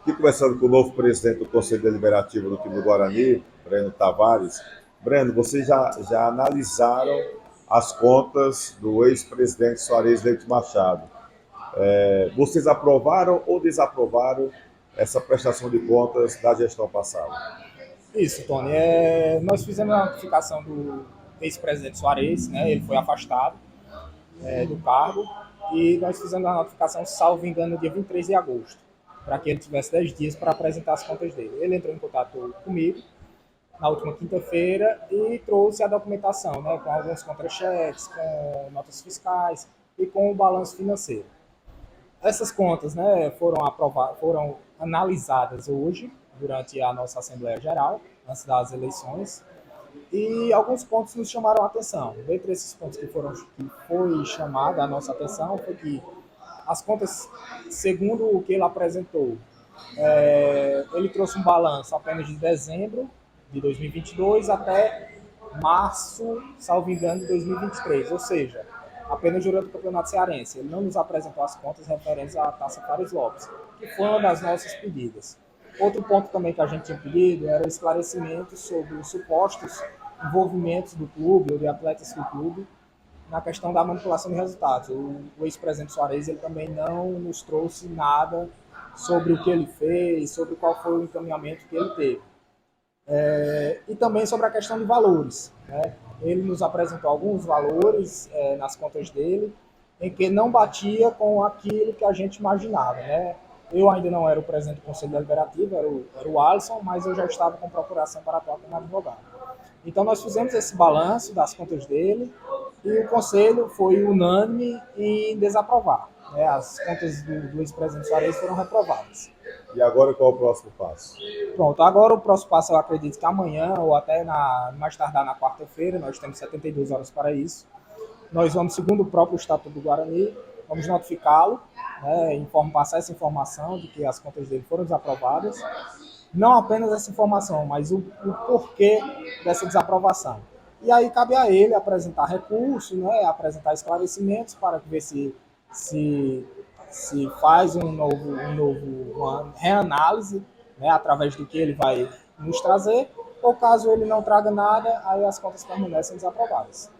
Aqui conversando com o novo presidente do Conselho Deliberativo do time do Guarani, Breno Tavares. Breno, vocês já analisaram as contas do ex-presidente Soares Leite Machado. Vocês aprovaram ou desaprovaram essa prestação de contas da gestão passada? Isso, Tony. Nós fizemos a notificação do ex-presidente Soares, né? Ele foi afastado do cargo e nós fizemos a notificação, salvo engano, no dia 23 de agosto, para que ele tivesse 10 dias para apresentar as contas dele. Ele entrou em contato comigo na última quinta-feira e trouxe a documentação, né? Com alguns contra-cheques, com notas fiscais e com o balanço financeiro. Essas contas, né, foram analisadas hoje, durante a nossa Assembleia Geral, antes das eleições, e alguns pontos nos chamaram a atenção. Dentre esses pontos que foi chamada a nossa atenção foi que as contas, segundo o que ele apresentou, ele trouxe um balanço apenas de dezembro de 2022 até março, salvo engano, de 2023, ou seja, apenas durante o Campeonato Cearense. Ele não nos apresentou as contas referentes à Taça Fares Lopes, que foi uma das nossas pedidas. Outro ponto também que a gente tinha pedido era o esclarecimento sobre os supostos envolvimentos do clube ou de atletas do clube na questão da manipulação de resultados. O ex-presidente Soares ele também não nos trouxe nada sobre o que ele fez, sobre qual foi o encaminhamento que ele teve. E também sobre a questão de valores, né? Ele nos apresentou alguns valores nas contas dele, em que não batia com aquilo que a gente imaginava, né? Eu ainda não era o presidente do Conselho Deliberativo, era o Alisson, mas eu já estava com procuração para atuar como advogado. Então nós fizemos esse balanço das contas dele e o Conselho foi unânime em desaprovar, né? As contas do ex-presidente Soares foram reprovadas. E agora qual é o próximo passo? Pronto, agora o próximo passo eu acredito que amanhã ou até mais tardar na quarta-feira, nós temos 72 horas para isso. Nós vamos, segundo o próprio Estatuto do Guarani, vamos notificá-lo, né, passar essa informação de que as contas dele foram desaprovadas. Não apenas essa informação, mas o porquê dessa desaprovação. E aí cabe a ele apresentar recurso, né, apresentar esclarecimentos para ver se, se faz uma reanálise, né, através do que ele vai nos trazer, ou caso ele não traga nada, aí as contas permanecem desaprovadas.